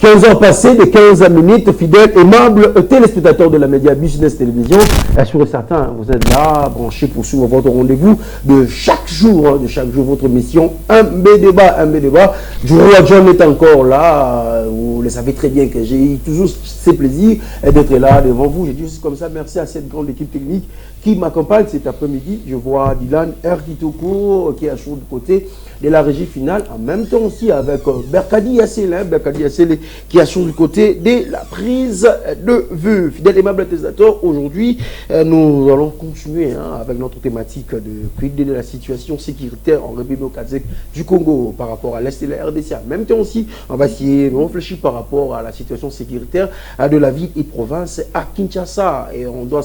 15 heures passées de 15 minutes, fidèles, aimables téléspectateurs de la Média Business Télévision. Assurez certains, vous êtes là, branchés pour suivre votre rendez-vous de chaque jour, votre mission, un B débat, un B débat. Roi John est encore là, vous le savez très bien que j'ai toujours ce plaisir d'être là devant vous. J'ai dit juste comme ça, merci à cette grande équipe technique qui m'accompagne cet après-midi. Je vois Dylan R. Kitoko qui est à chaud de côté de la régie finale, en même temps aussi avec Berkadi Yassele, qui est sur du côté de la prise de vue. Fidèle aimable téléspectateur, aujourd'hui, nous allons continuer avec notre thématique de la situation sécuritaire en République démocratique du Congo par rapport à l'Est et la RDC. En même temps aussi, on va essayer de réfléchir par rapport à la situation sécuritaire de la ville et province à Kinshasa. Et on doit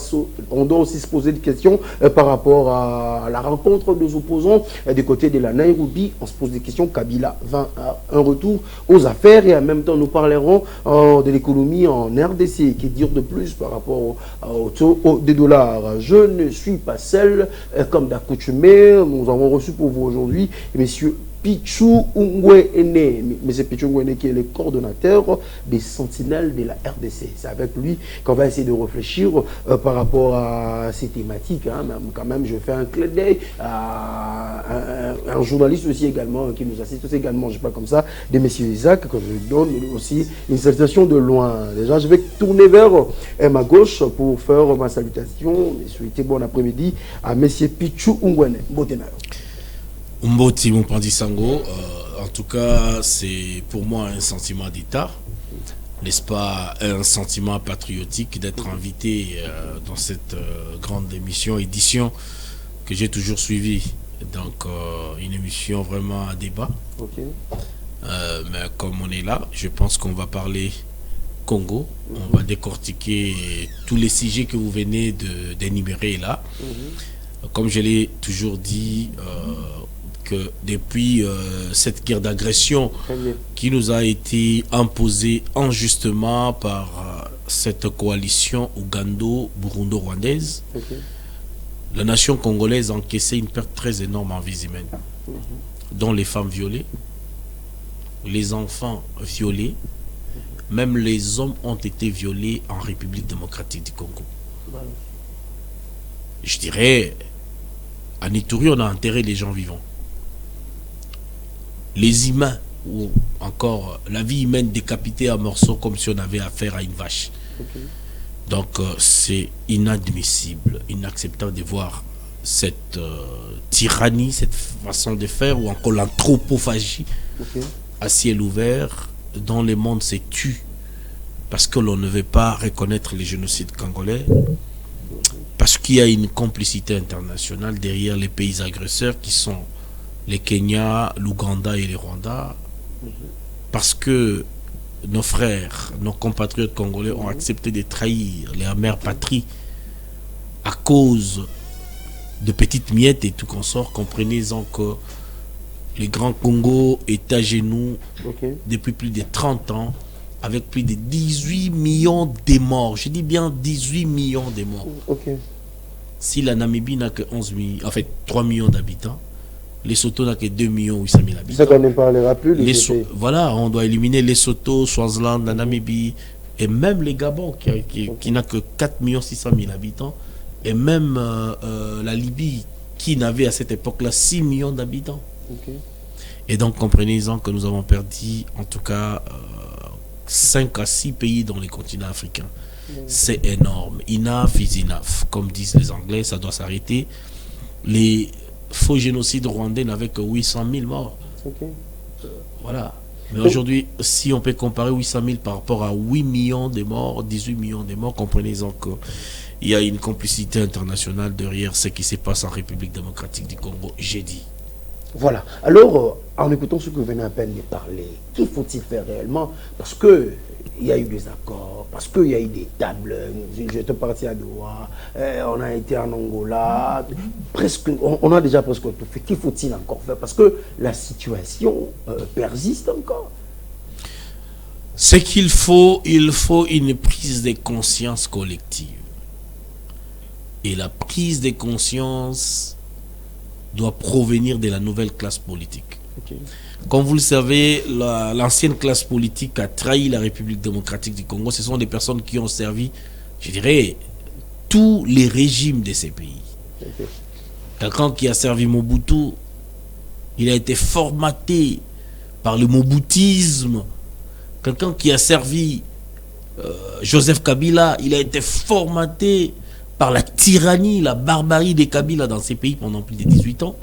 aussi se poser des questions par rapport à la rencontre des opposants du côté de la Nairobi. On se pose des questions. Kabila va un retour aux affaires et en même temps nous parlerons de l'économie en RDC qui dure de plus par rapport au taux des dollars. Je ne suis pas seul comme d'accoutumé. Nous avons reçu pour vous aujourd'hui messieurs Pichou Ungwene, M. Pichou Ungwene qui est le coordonnateur des Sentinelles de la RDC. C'est avec lui qu'on va essayer de réfléchir par rapport à ces thématiques. Quand même, je fais un clin d'œil à un journaliste aussi également qui nous assiste aussi également, je ne sais pas comme ça, de M. Isaac, que je donne aussi une salutation de loin. Déjà, je vais tourner vers ma gauche pour faire ma salutation et souhaiter bon après-midi à M. Pichou Ungwene. Botenaro. Mboti Mpandi Sango, en tout cas, c'est pour moi un sentiment d'État, n'est-ce pas, un sentiment patriotique d'être invité dans cette grande édition que j'ai toujours suivie. Donc, une émission vraiment à débat. Okay. Mais comme on est là, je pense qu'on va parler Congo, on va décortiquer tous les sujets que vous venez d'énumérer là. Comme je l'ai toujours dit, que depuis cette guerre d'agression qui nous a été imposée injustement par cette coalition ougando-burundo-rwandaise, la nation congolaise a encaissé une perte très énorme en vies humaines, dont les femmes violées, les enfants violés, même les hommes ont été violés en République démocratique du Congo. Je dirais, à Ituri, on a enterré les gens vivants. Les humains, ou encore la vie humaine décapitée en morceaux comme si on avait affaire à une vache. Donc c'est inadmissible, inacceptable de voir cette tyrannie, cette façon de faire, ou encore l'anthropophagie à ciel ouvert, dont le monde s'est tué parce que l'on ne veut pas reconnaître les génocides congolais, parce qu'il y a une complicité internationale derrière les pays agresseurs qui sont les Kenya, l'Ouganda et les Rwanda, parce que nos frères, nos compatriotes congolais ont accepté de trahir leur mère patrie à cause de petites miettes et tout consort. Comprenez-en que le Grand Congo est à genoux depuis plus de 30 ans, avec plus de 18 millions de morts. Je dis bien 18 millions de morts. Si la Namibie n'a que 3 millions d'habitants, Lesotho n'a que 2 800 000 habitants. Ça qu'on ne parlera plus. Voilà, on doit éliminer Lesotho, Swaziland, la Namibie, et même les Gabon qui n'a que 4 600 000 habitants, et même la Libye qui n'avait à cette époque-là 6 millions d'habitants. Et donc comprenez-en que nous avons perdu en tout cas 5 à 6 pays dans les continents africains. C'est énorme. Enough is enough. Comme disent les Anglais, ça doit s'arrêter. Les faux génocides rwandais n'avaient que 800 000 morts. Voilà. Mais aujourd'hui, si on peut comparer 800 000 par rapport à 8 millions de morts, 18 millions de morts, comprenez-en qu'il y a une complicité internationale derrière ce qui se passe en République démocratique du Congo, j'ai dit. Voilà. Alors, en écoutant ce que vous venez à peine de parler, qu'il faut-il faire réellement? Parce que il y a eu des accords, parce qu'il y a eu des tables. J'étais parti à Doha, on a été en Angola, presque, on a déjà presque tout fait. Qu'il faut-il encore faire? Parce que la situation persiste encore. Ce qu'il faut, il faut une prise de conscience collective. Et la prise de conscience doit provenir de la nouvelle classe politique. Okay. Comme vous le savez, l'ancienne classe politique a trahi la République démocratique du Congo. Ce sont des personnes qui ont servi, je dirais, tous les régimes de ces pays. Okay. Quelqu'un qui a servi Mobutu, il a été formaté par le moboutisme. Quelqu'un qui a servi Joseph Kabila, il a été formaté par la tyrannie, la barbarie des Kabila dans ces pays pendant plus de 18 ans.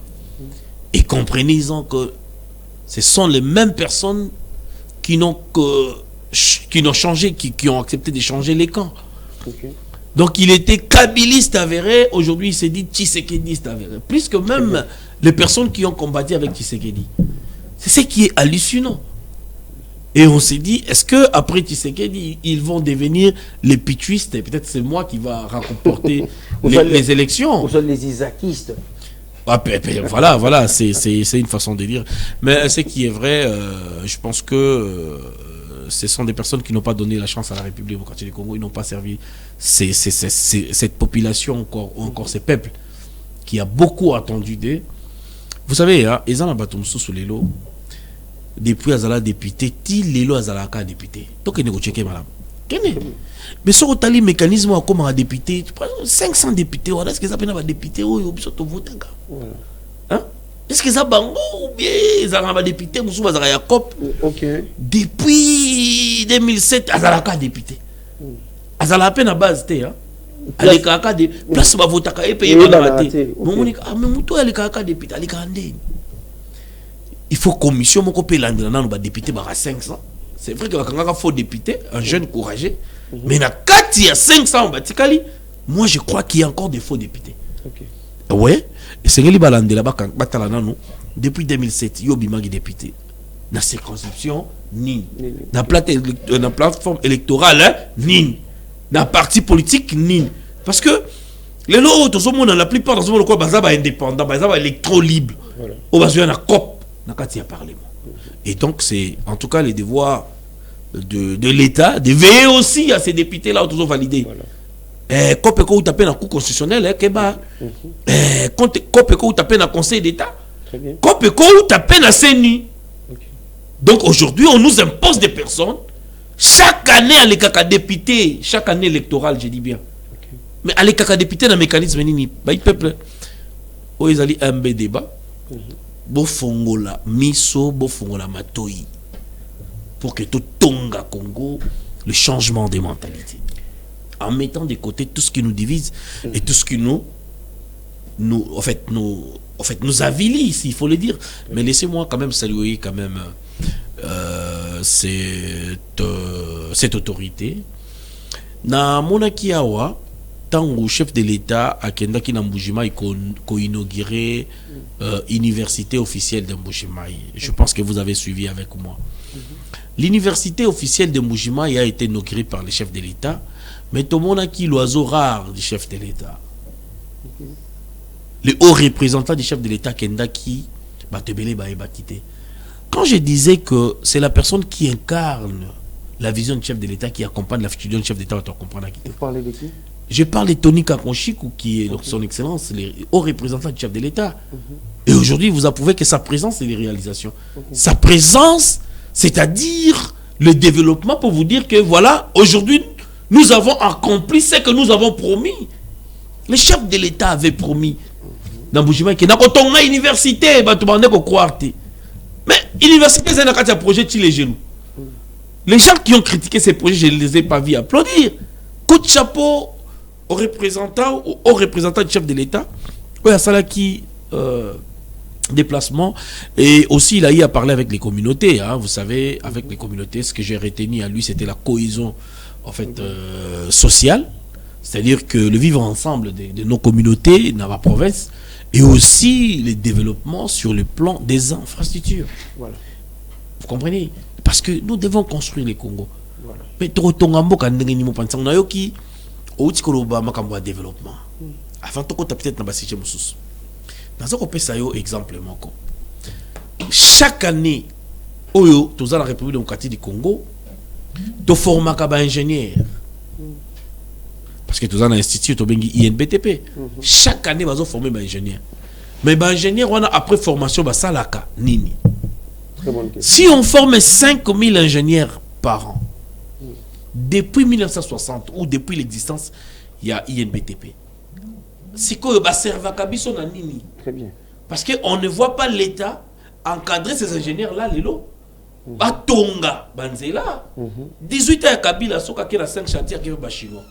Et comprenez-en que ce sont les mêmes personnes qui n'ont changé, qui ont accepté de changer les camps. Okay. Donc il était kabiliste avéré, aujourd'hui il s'est dit tshisekédiste avéré. Plus que même les personnes qui ont combattu avec Tshisekedi. C'est ce qui est hallucinant. Et on s'est dit, est-ce que après Tshisekedi, ils vont devenir les pichuistes? Et peut-être c'est moi qui va rapporter les élections. Ou sont les isakistes. Ah, voilà, c'est une façon de dire. Mais ce qui est vrai, je pense que ce sont des personnes qui n'ont pas donné la chance à la République démocratique du Congo. Ils n'ont pas servi cette population, encore ces peuples, qui a beaucoup attendu d'eux. Vous savez, ils ont un bâton sous les lots. Depuis Azala député, Lelo Azala ka député. Donc il négocier madame. Mais sur le mécanisme comme un député, 500 députés, est-ce qu'ils appellent un député ou ils sont votés? Est-ce qu'ils ont bango ou bien ils ont un député ou ils ont un cop? Depuis 2007, Azala ka député. Azala peine à base té hein. Avec kaka de place ba votaka et payer ba raté. Mais muto ali kaka député ali kandé. Il faut commission mon copé l'andana ba député ba 500. C'est vrai que quand faut député, un jeune courageux, mais na kati ya 500 batikali, moi je crois qu'il y a encore des faux députés. OK. Ouais, et c'est ngeli balandela ba batala nanu depuis 2007, yo bimagi député. Na circonscription ni na plateforme électorale ni na parti politique ni parce que les lots tout le monde la plupart dans ce monde quoi bazaba indépendant, bazaba électro libre. Au besoin na cop na kati ya parlement. Et donc c'est en tout cas les devoirs de l'État de veiller aussi à ces députés là toujours validés. Cop et ou taper dans cour constitutionnel keba. Cop et ou taper dans conseil d'État. Cop et ou taper dans CENI. Donc aujourd'hui on nous impose des personnes chaque année à l'écaka député, chaque année électorale, je dis bien. Mais à l'écaka député dans le mécanisme nini, bah peuple o ezali MB débat. Bofongola miso, bofongola matoi pour que tout tonga Congo le changement des mentalités en mettant de côté tout ce qui nous divise et tout ce qui nous avilit, il faut le dire. Mais laissez-moi quand même saluer quand même cette autorité na monaki awa tango chef de l'État a kendaki na Mbujimai ko inauguré université officielle de Mbujimai. Je pense que vous avez suivi avec moi. L'université officielle de Mbujimai a été inaugurée par le chef de l'État, mais tout le monde a qui l'oiseau rare du chef de l'État. Le haut représentant du chef de l'État kendaki batebele ba ebatité. Quand je disais que c'est la personne qui incarne la vision du chef de l'État, qui accompagne la future du chef d'État, on comprend qui. Vous parlez de qui? Je parle de Tony Kakonchikou, qui est son excellence, le haut représentant du chef de l'État. Et aujourd'hui, vous approuvez que sa présence est les réalisations. Sa présence, c'est-à-dire le développement pour vous dire que voilà, aujourd'hui, nous avons accompli ce que nous avons promis. Le chef de l'État avait promis dans Mbujimai qu'il n'y a pas université, mais l'université, c'est un projet qui les genoux. Les gens qui ont critiqué ces projets, je ne les ai pas vus applaudir. Coup de chapeau au représentant du chef de l'État, à Salaki, déplacement, et aussi il a eu à parler avec les communautés. Hein, vous savez, avec les communautés, ce que j'ai retenu à lui, c'était la cohésion en fait sociale, c'est-à-dire que le vivre ensemble de nos communautés dans la province, et aussi le développement sur le plan des infrastructures. Voilà. Vous comprenez? Parce que nous devons construire les Congo. Voilà. Mais développement. Avant tout, peut-être dans le exemple. Chaque année, dans la République démocratique du Congo, tu formes un ingénieur. Parce que tu as un institut, tu as un INBTP. Chaque année, tu as formé un ingénieur. Mais l'ingénieur, après formation, tu as nini. Très bonne question. Si on forme 5000 ingénieurs par an, depuis 1960 ou depuis l'existence, il y a INBTP. C'est quoi le serva kabiso na nini? Très bien. Parce qu'on ne voit pas l'État encadrer ces ingénieurs-là, Lelo. Batonga, Banzela. 18 ans à Kabila, soka qui a 5 chantiers qui sont chinois.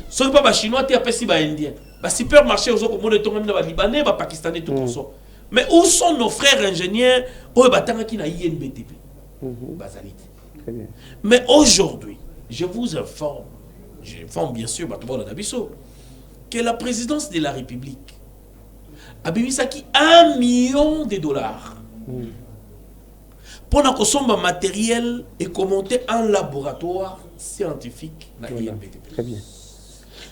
Ce n'est pas chinois, tu as pas si indien. Supermarché, aux autres, les Libanais, les Pakistanais, tout ça. Mais où sont nos frères ingénieurs qui ont INBTP? Très bien. Mais aujourd'hui, je vous informe, j'informe bien sûr, que la présidence de la République a mis $1 million pour que matériel et commenter un laboratoire scientifique na INBTP. Très bien.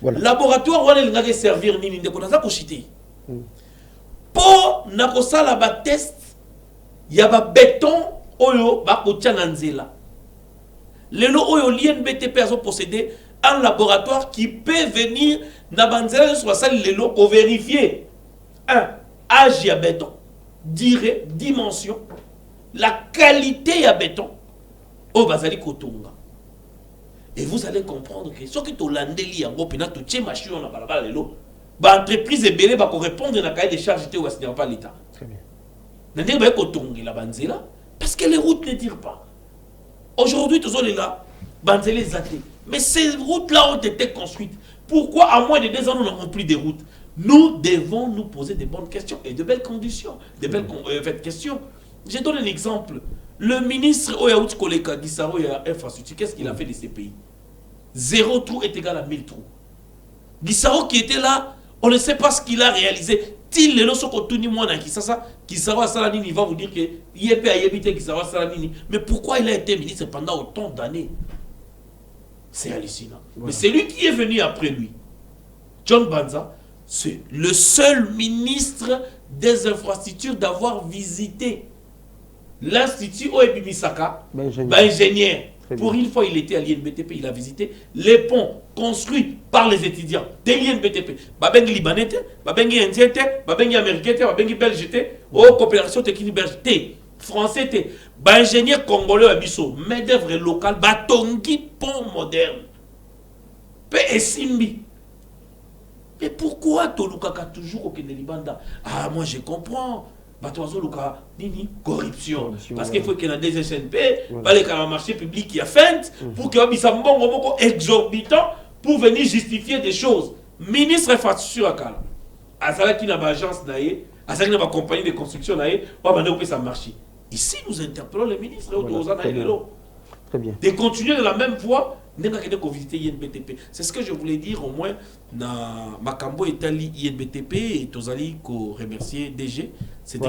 Voilà. Laboratoire où il va servir nini de konaza ko chité. Pour na ko sala ba test ya ba béton oyo ba ko tia na nzela. Lelo oyo l'INBTP a possédé un laboratoire qui peut venir na banzela sur la salle lelo pour vérifier âge ya béton, durée, dimension, la qualité ya béton au bazali kotonga. Et vous allez comprendre que ce qui est hollandais en gros pena to tche machine na balabala lelo ba entreprise ebele ba ko répondre na cahier de charge te ou assigner pas l'état. Très bien. Ndenge ba kotonga la banzela parce que les routes ne tirent pas. Aujourd'hui tous les là banzela zaté. Mais ces routes là ont été construites. Pourquoi à moins de 2 ans nous n'avons plus de routes? Nous devons nous poser de bonnes questions et de belles conditions, de belles questions. Je donne un exemple. Le ministre Oyaout Koleka Gisaro et infrastructure, qu'est-ce qu'il a fait de ces pays? 0 trou est égal à 1000 trous. Gisaro qui était là, on ne sait pas ce qu'il a réalisé. Til le loso kotuni mwana Kisasa, Gisaro Salanini, il va vous dire que Yépe a yébité Gisaro Salanini. Mais pourquoi il a été ministre pendant autant d'années? C'est hallucinant. Voilà. Mais c'est lui qui est venu après lui. John Banza, c'est le seul ministre des infrastructures d'avoir visité l'Institut Oebimisaka, ingénieur. Pour une fois, il était à l'INBTP, il a visité les ponts construits par les étudiants de l'INBTP. Babengi Libanais, Babengi Indien, Babengi Américain, Babengi Belge, coopération technique belge, français, ingénieur congolais abisso, main d'œuvre locale, batongi pont moderne. PSimbi. Mais pourquoi Tolukaka toujours au Kenelibanda? Ah, moi je comprends. Corruption. Parce qu'il faut qu'il y ait un DSNP, il y a un marché public qui a fait, pour qu'il y ait un exorbitant pour venir justifier des choses. Ministre infrastructure à Kala. À ça qui n'a pas agence, à ça qui n'a pas compagnie de construction, ça marche. Ici, nous interpellons les ministres. Très bien. De continuer de la même voie. C'est ce que je voulais dire au moins na Makambo Etali INBTP et Tozali ko remercier DG. C'était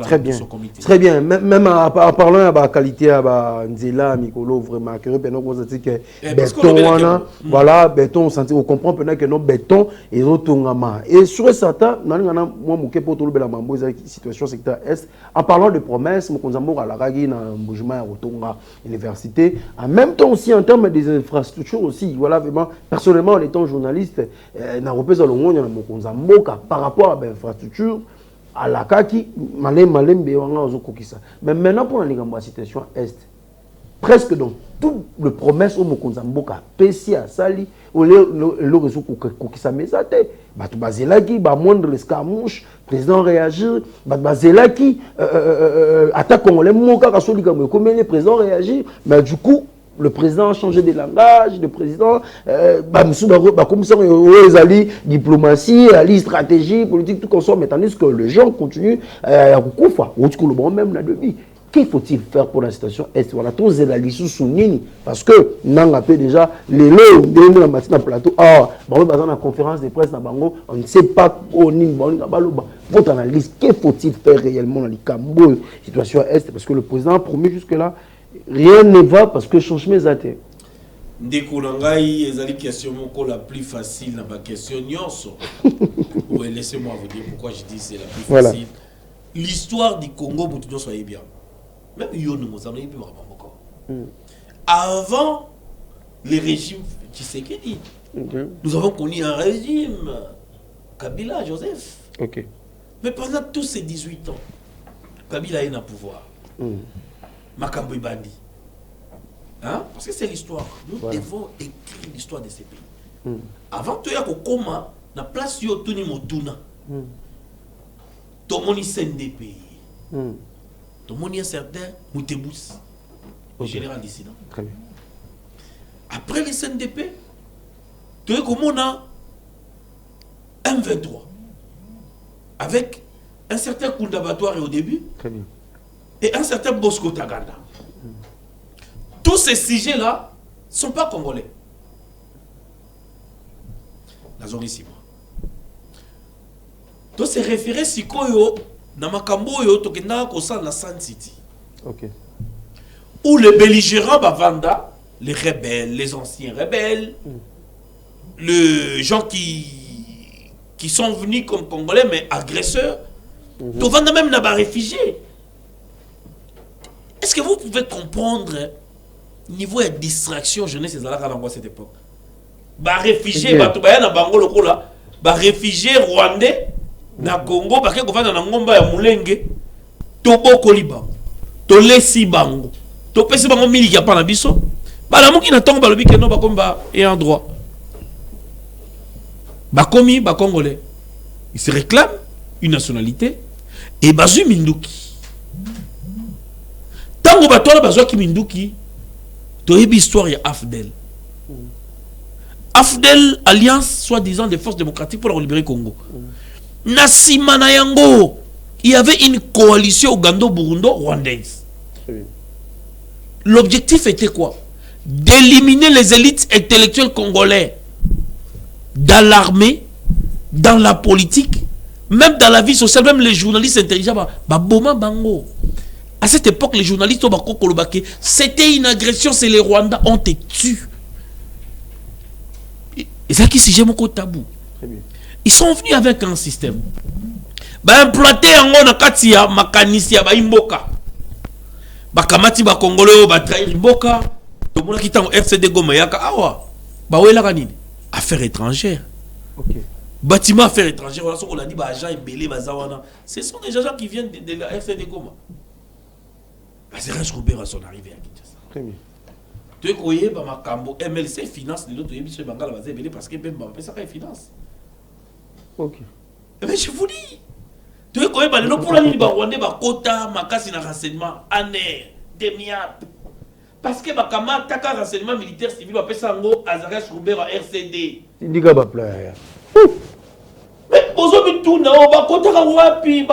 très bien. Très bien. Même en parlant de la qualité de Nzela, Mikolo, vraiment, que vous avez dit que béton, voilà, béton, on comprend que non béton et autongama. Et sur certains, moi, je pour tout le situation secteur Est. En parlant de promesses, nous avons à la Ragi, dans le mouvement Rotonga Université. En même temps aussi, en termes des infrastructures aussi, voilà, vraiment, personnellement, en étant journaliste, par rapport à l'infrastructure, à la kaki, mais maintenant pour la situation Est, presque dans toutes les promesses au Mokonzamboka, PCA, Sali, le réseau Kokisa Mesate, Batu Bazelaki, moindre escarmouche, président réagir, Batu Bazelaki, attaque congolais, Moka, Kasoli, comme le président réagir, mais du coup, le président a changé de langage, le président, comme ça, diplomatie, stratégie, politique, tout comme ça, mais tandis que les gens continuent à couper, même la demi. Qu'il faut-il faire pour la situation Est? Voilà, tous les alliés sont parce que nous avons déjà les lots de la matinée à plateau. Ah, dans la conférence de presse, on ne sait pas où ni votre analyse. Qu'il faut-il faire réellement dans la situation Est? Parce que le président a promis jusque-là. Rien ne va parce que changement est athée. Ndekolangai ezali question moko la plus facile dans ma question nyonso. Ouais, laissez-moi vous dire pourquoi je dis c'est la plus facile. L'histoire du Congo vous soyez bien. Même yo nous avons avant les régimes Tshisekedi. Nous avons connu un régime Kabila Joseph. OK. Mais pendant tous ces 18 ans, Kabila est au pouvoir. Makambo Ibandi. Hein? Parce que c'est l'histoire. Nous devons écrire l'histoire de ces pays. Avant tout, il y a comment la place yo tuni motuna. Tomoni CNDP. Tomoni un certain Moutebous. Le général dissident. Très bien. Après les CNDP, tu es comme on a M23. Avec un certain Koundabatoire au début. Très bien. Et un certain Bosco Taganda. Tous ces sujets-là ne sont pas congolais. La zone ici. Donc c'est référé si koyo dans Makambo yo tokenda ko sa na Sun City. OK. Où les belligérants bavanda, les rebelles, les anciens rebelles, les gens qui sont venus comme congolais mais agresseurs, devant même na réfugiés. Est-ce que vous pouvez comprendre niveau de distraction jeunesse et à cette époque? Réfugiés, réfugiés rwandais na Congo, parce que gouvernement na ngomba ya mulenge, tobo koliba, tolesi bango, topesi bango miliki ya pana biso, bala muki na tongo balobi ke no bakomba et en droit. Bakomi ba congolais. Ils se réclament une nationalité et bazu minduki. Tango batola bazu ki minduki, toyebi histoire ya AFDEL. AFDEL, Alliance soi-disant des forces démocratiques pour libérer Congo. Nasima Nayango, il y avait une coalition ougando-burundo-rwandaise. L'objectif était quoi? D'éliminer les élites intellectuelles congolais dans l'armée, dans la politique, même dans la vie sociale, même les journalistes intelligents. Bango. À cette époque, les journalistes c'était une agression, c'est les Rwandais ont été tués. Et ça qui c'est mon tabou. Ils sont venus avec un système. Implanter en on a katia makanisia ba imboka. Bakamati ba congolais ba trahir imboka. To mona kitango FCD Goma yaka awa. Ba wela kanini? Affaires étrangères. OK. Bâtiment affaires étrangères, on a dit ba agent belé bazawana. Ce sont des agents qui viennent de la FCD Goma. C'est Rage Robert à son arrivée à Kinshasa. Très bien. Tu croyais que Makambo MLC finance les autres émissions Bangala parce que même ça finance. OK. Mais je vous dis, tu croyais que pour la ligne Rwandais Kota Makasi na renseignement année demi-ap. Parce que Bakama taka renseignement militaire civil va passer en gros Azarias Robert à RCD. Indiga ba plaire. Mais aujourd'hui tout na Bakota wapi,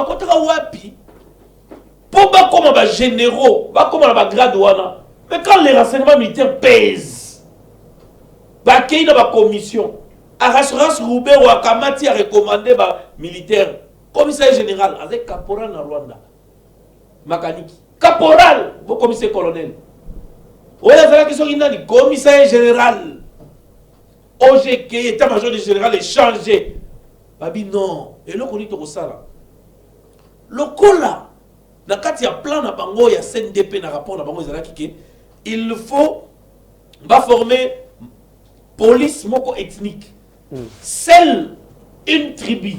pour pas comme les généraux, pas comme les grades douana. Mais quand les renseignements militaires pèsent, il y a une commission. Arassurance Roubaix ou Akamati a recommandé les militaires. Commissaire général, avec caporal en Rwanda. Makaniki. Caporal, vous commissaire colonel. Vous avez la commissaire général. OGK, état-major du général est changé. Babi non. Et là, on dit tout ça. Le cola. Dans il y a plan na bango, il y a CNDP na rapport na bango il faut former police moko ethnique. Seule une tribu.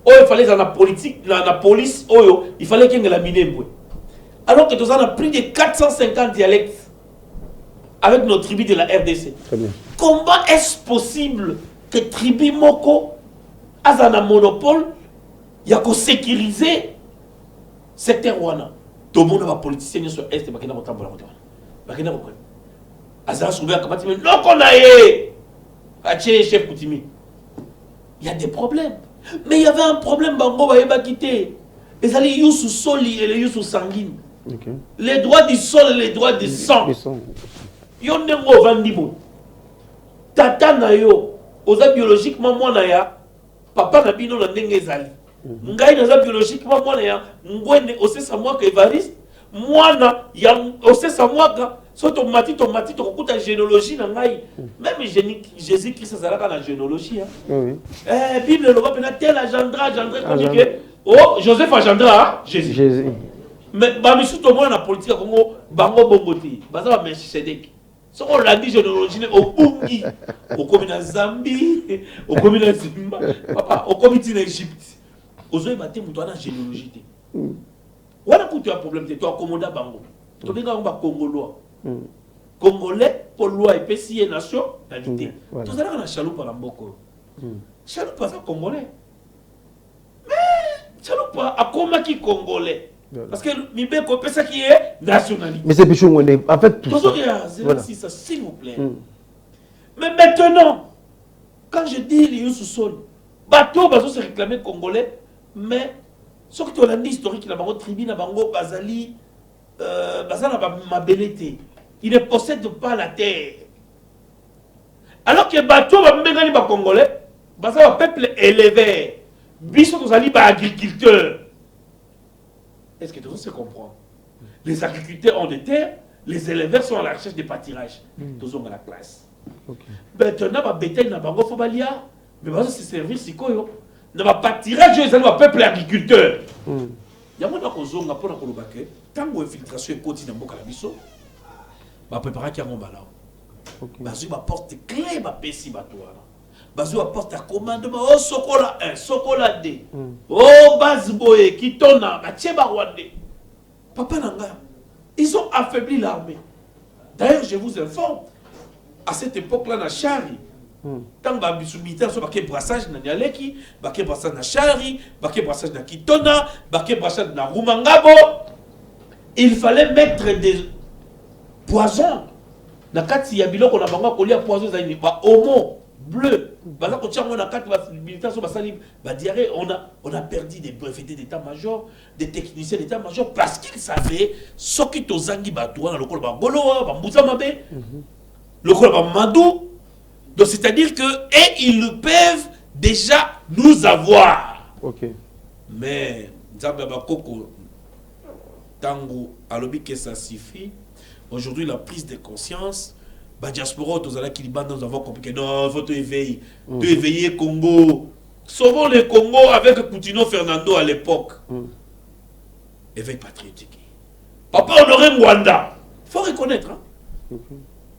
Oh, il fallait dans la politique, dans la police, oh, il fallait qu'il y ait la mine. Alors que nous avons plus de 450 dialectes avec nos tribus de la RDC. Très bien. Comment est-ce possible que tribu moko a un monopole, il y a qu'à sécuriser secteur wana tout le monde va politicien sur est bakina kotambola bakina ko azara soulever kamati mais non qu'on aille acheter chef Koutimi. Il y a des problèmes mais il y avait un problème bango ba yeba quitter les alliés yusu soli et les yusu sanguine. OK. Les droits du sol et les droits du sang yo ndengo vandibo tata na yo oza biologiquement mwana ya papa na bino na ndenge ezali. Ngai naza biologiquement mwana ya ngwene osesa mwaka Evariste mwana ya osesa mwaka so tomati to kokuta généalogie na ngai même Jésus Christ azalaka na généalogie Oui. Bible le va tel agendra comme que oh Joseph agendra Jésus. Mais ba misu to mwana na politique Congo bango bongoti baza ba Melchisedek so on l'a dit généalogie au bungi au komi na Zambie au komi na Zimba papa au komi na Égypte. Aujourd'hui, il y a une généalogie. Voilà pour toi problème, tu as commandé bango. Tu as dit Congolois. Congolais, pour loi et PCI et nationalité. Tout ça, on a chaloupe à l'amboko. Chaloupe à Congolais. Mais chaloupe à Komaki Congolais. Parce que Mibeko, c'est ça qui est nationalité. Mais c'est Pichou, en fait, tout ça. S'il vous plaît. Mais maintenant, quand je dis les sous-sol, bateau, se réclamer Congolais, mais ce que tu as dit historique, la bango tribu, la bango Bazali, Bazala ma belleté. Il ne possède pas la terre. Alors que bateau va me ba Congolais, Bazala peuple élevé, biso tozali ba agriculteurs. Est-ce que tout le monde se comprend? Les agriculteurs ont des terres, les éleveurs sont à la recherche des pâturages. Tout le monde à la classe. Maintenant, ba bétail na bango faut balia, mais bazo se servir sikoyo. Na ba pâturage, ils ont un peuple agriculteur. Ya mona kozonga pona koloba ke tango infiltration ekoti na mboka na biso ba préparer ki yango bala. Bazo ba porte clé ba pesi bato wana. Bazo ba porte commandement oh sokola 1, sokola 2. Oh bazboye ki tona ba tcheba rwande. Papa nanga, ils ont affaibli l'armée. D'ailleurs, je vous informe, à cette époque-là na Chari, tant que les militaires sont baké brassage na Nyaleki, baké brassage na Chari, baké brassage na Kitona, baké brassage na Rumangabo, il fallait mettre des poisons. Na kati ya biloko na bango kolia poison za ni ba homo bleu. Bala ko tiango na kati ba militaires sont basali ba diarrhée, on a perdu des brevetés d'état-major, des techniciens d'état-major parce qu'ils savaient ce qui tozangi batouana lokolo ba goloa, ba mbuza mabe. Lokolo ba madou. Donc c'est-à-dire que ils peuvent déjà nous avoir. OK. Mais Nzamba Bakoko tango alobi que ça suffit. Aujourd'hui la prise de conscience ba diaspora tozala kiliba nous avons compris que non, faut te éveiller. Te éveiller Congo. Sauvons le Congo avec Coutinho Fernando à l'époque. Éveil patriotique. Papa Honoré Mwanda. Faut reconnaître hein.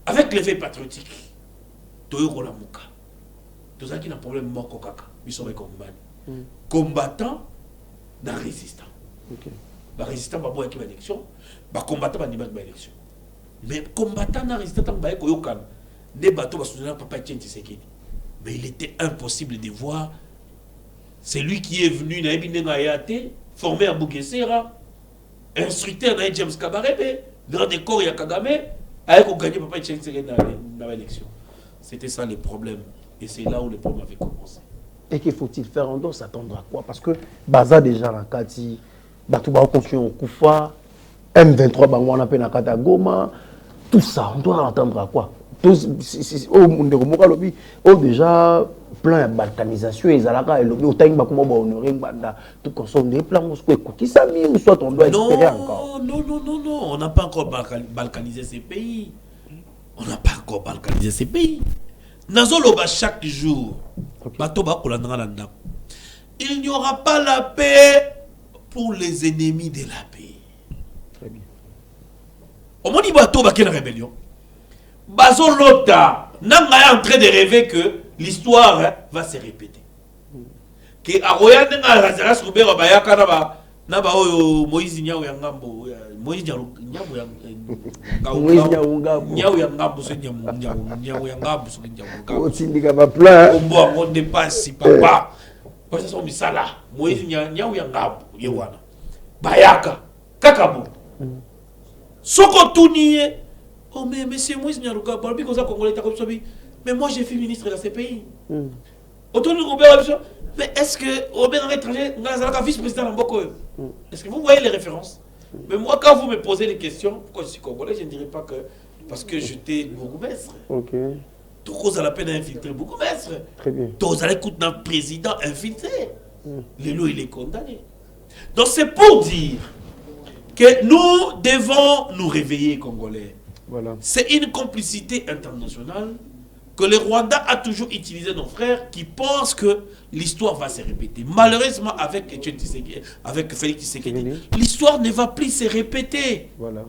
Avec l'éveil patriotique. Toyo la muka. Tout ça qui n'a problème moko kaka. Ils sont combattants. Combattant dans résistant. Ba résistant ba boya ki ba élection, ba combattant ba niba ba élection. Mais combattant dans résistant ba ko yokan. Des bateaux ba soutenir papa Etienne Tshisekedi. Mais il était impossible de voir celui qui est venu na ebinenga yate, formé à Bouguessera, instructeur na James Kabarebe, grand décor ya Kagame, avec gagné papa Etienne Tshisekedi dans l'élection. C'était ça le problème. Et c'est là où le problème avait commencé. Et qu'il faut-il faire? On doit s'attendre à quoi? Parce que Baza déjà la Kati, Batouba continue au Koufa, M23 Bangwana Penakata Goma, tout ça, on doit attendre à quoi? Déjà, plan de balkanisation, ils ont le autant de honorer tout consomme des plans, qui s'amuse ou soit on doit espérer encore. Non, on n'a pas encore balkanisé ces pays. On n'a pas encore balkanisé ces pays. Nazoloba chaque jour. Il n'y aura pas la paix pour les ennemis de la paix. Très bien. Au moment où il y a une rébellion, Bazolota est en train de rêver que l'histoire va se répéter. Que Aroya n'a pas Robert Bayaka Naba Moïse Niaou Yangambo, Moïse Niaou Yangambo, c'est Niaou Yangambo, on dépasse papa. Parce que c'est ça là. Moïse Niaou Yangambo, Yewana. Bayaka, Kakabo. Soko Tounié. Oh, mais monsieur Moïse Niaou Yangambo, mais moi j'ai fait ministre dans ces pays. Autour de Robert, mais est-ce que Robert étranger, vice-président en est-ce que vous voyez les références? Mais moi, quand vous me posez des questions, pourquoi je suis congolais, je ne dirais pas que parce que j'étais bourgmestre. Ok. Tout cause à la peine d'infiltrer bourgmestre. Très bien. Tout à l'écoute d'un président infiltré. Le lot, il est condamné. Donc c'est pour dire que nous devons nous réveiller, Congolais. Voilà. C'est une complicité internationale que le Rwanda a toujours utilisé nos frères qui pensent que l'histoire va se répéter. Malheureusement, avec Félix Tshisekedi, l'histoire ne va plus se répéter. Voilà.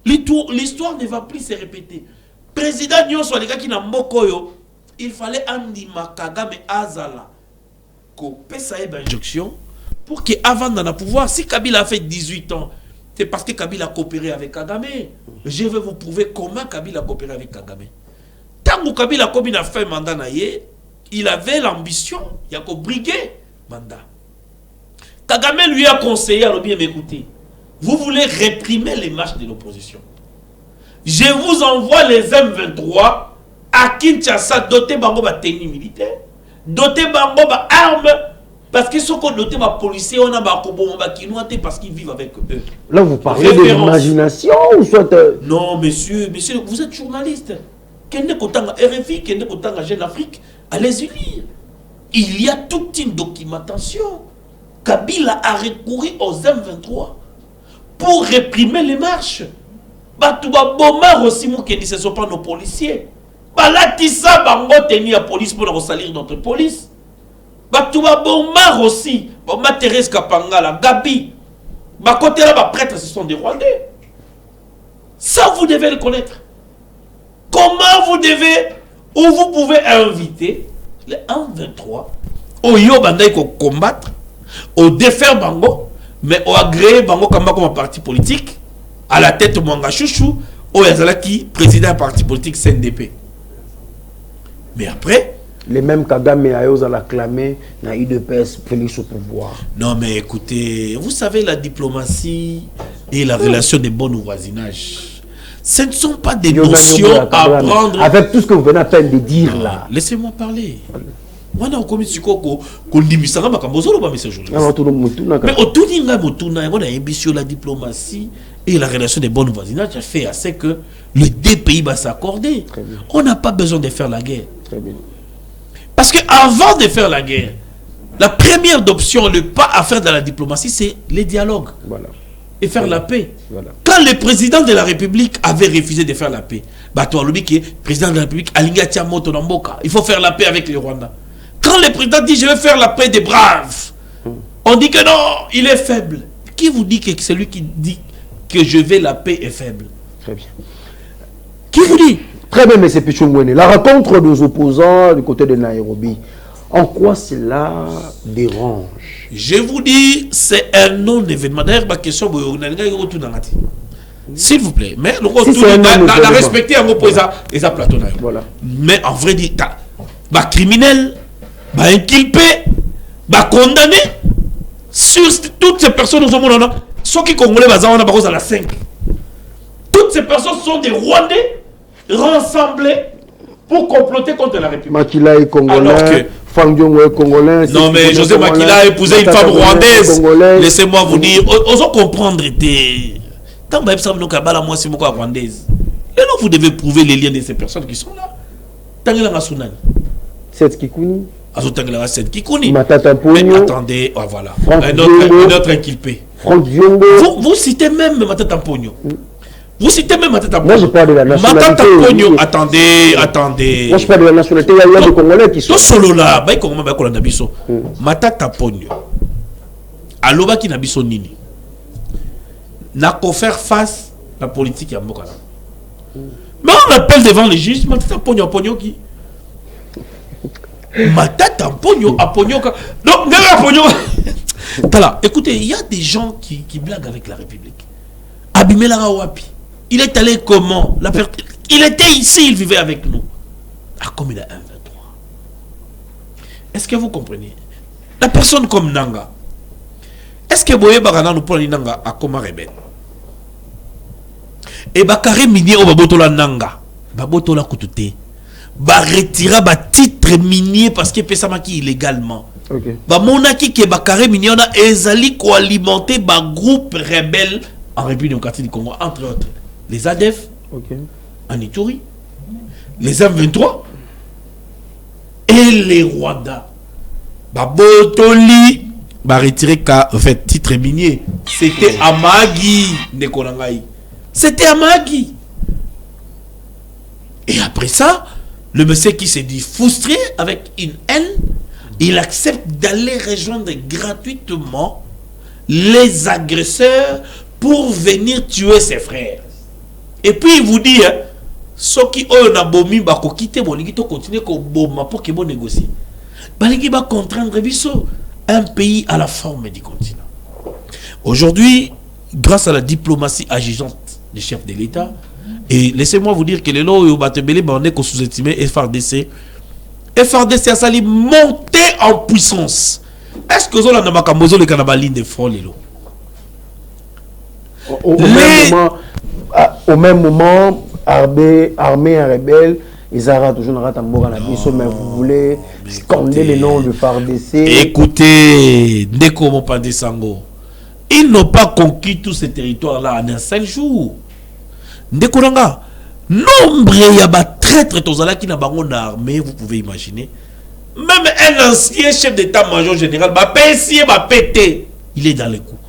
L'histoire ne va plus se répéter. Président Nyonso, les gars qui n'ont pas il fallait Andi Makagame Azala qu'on paie sa injonction pour qu'avant dans le pouvoir, si Kabila a fait 18 ans, c'est parce que Kabila a coopéré avec Kagame. Je vais vous prouver comment Kabila a coopéré avec Kagame. Tant que Kabila a fait mandat, il avait l'ambition, il a brigué mandat. Kagame lui a conseillé, alors bien m'écouter, vous voulez réprimer les marches de l'opposition. Je vous envoie les M23 à Kinshasa, doté bango ba tenue militaire, doté bango ba armes, parce que ceux qui ont doté ba policiers, on a ba kobo ba kinois parce qu'ils vivent avec eux. Là, vous parlez de l'imagination ou soit... Non, monsieur, vous êtes journaliste. Kende Kotanga RFI, Kende Kotanga Jeune Afrique, allez-y lire. Il y a toute une documentation. Kabila a recouru aux M23 pour réprimer les marches. Batouba Bomar aussi, ce ne sont pas nos policiers. Balatissa Bango tenu la police pour salir notre police. Batouba Bomar aussi, Boma Thérèse Kapangala, Gabi. Côté là, prêtres, ce sont des Rwandais. Ça, vous devez le connaître. Comment vous devez, ou vous pouvez inviter les M23 au Yobanda pour combattre, au défaire Bango, mais au agréer Bango comme un parti politique, à la tête de Mwanga Chouchou, au Yazalaki, président du parti politique CNDP. Mais après, les mêmes Kagame et Ayoz à l'acclamer, n'a eu de PS Félix au pouvoir. Non mais écoutez, vous savez la diplomatie et la relation de bon voisinage. Ce ne sont pas des notions à prendre... Avec tout ce que vous venez à peine de dire là. Laissez-moi parler. Moi, je suis dit qu'on dit que c'est mais on a la diplomatie et la relation de bon voisinage fait assez que les deux pays vont s'accorder. On n'a pas besoin de faire la guerre. Très bien. Parce qu'avant de faire la guerre, la première option, le pas à faire dans la diplomatie, c'est les dialogues. Voilà. Et faire la paix. Voilà. Quand le président de la République avait refusé de faire la paix, le président de la République, il faut faire la paix avec les Rwandais. Quand le président dit je vais faire la paix des braves, on dit que non, il est faible. Qui vous dit que celui qui dit que je vais la paix est faible? Très bien. Qui vous dit? Très bien, M. Pichungwene. La rencontre des opposants du côté de Nairobi, en quoi cela dérange? Je vous dis, c'est un non-événement. D'ailleurs, ma question, s'il vous plaît, mais la respecter en opposant les plateaux. Voilà. Mais en vrai, criminel, inculpé, condamné sur toutes ces personnes au monde. Ceux qui congolais, on a la 5. Toutes ces personnes sont des Rwandais rassemblés pour comploter contre la République. Makila est congolais. Fangiongo est congolais. Non mais José Makila a épousé une femme rwandaise. Laissez-moi vous dire, osons comprendre. Tant que vous avez kabala moi c'est beaucoup rwandaise. Et donc vous devez prouver les liens de ces personnes qui sont là. Tangela Masunani. C'est Kikouni. Azotangela c'est Kikouni. Matata Pogno. Mais attendez, voilà. Un autre inculpé. Vous citez même Matata Pogno. Vous citez même Matata Pogno. Moi je parle de la nationalité. Matata Pogno, attendez. Moi je parle de la nationalité, il y a des Congolais qui sont. Tout solo là, bah Congolais bah Kolanda biso. Matata Pogno. Aloba ki na biso nini. N'a qu'à faire face à la politique à Mokala. Mais on appelle devant les juges, Matata Pogno qui. Matata Pogno à Pogno. Donc, Pogno. Écoutez, il y a des gens qui blaguent avec la République. Abimela Wapi. Il est allé comment? Il était ici, il vivait avec nous. Ah, comme il a 1,23. Est-ce que vous comprenez? La personne comme Nanga. Est-ce que Boye Bagana nous prend Nanga à Koma Rebel? Et Bakare minier au Babotola Nanga. Babotola Koutoute. Ba retira ba titre minier parce que Pesamaki illégalement. Okay. Ba monaki ke Bakare minier on a ezali ko alimenter ba groupe rebelle en République démocratique du Congo, entre autres les ADF, okay, en Ituri, les M23 et les Rwandais. Babotoli va retirer qu'à fait titre minier. C'était Amagi de Konangaï. C'était Amagi. Et après ça, le monsieur qui s'est dit frustré avec une haine, il accepte d'aller rejoindre gratuitement les agresseurs pour venir tuer ses frères. Et puis il vous dit, ceux qui ont un bomi, bah quitter bon, ils continuer qu'on boma pour qu'ils vont négocier. Bah les va contraindre un pays à la forme du continent. Aujourd'hui, grâce à la diplomatie agissante des chefs de l'État. Et laissez-moi vous dire que les lois où Batebele on est sous-estimé FRDC a sali monter en puissance. Est-ce que vous avez makambozo le Canada ligne de front les lots? Au même moment, armée et rebelle, ils arrêtent toujours dans la mission, mais vous voulez scander les noms de FARDC. Écoutez, Ndeko Mopande Sango, ils n'ont pas conquis tous ces territoires-là en un seul jour. Ndeko Nanga, nombre il y a des traîtres qui n'ont pas d'armée, vous pouvez imaginer. Même un ancien chef d'état-major général, il est dans les coups.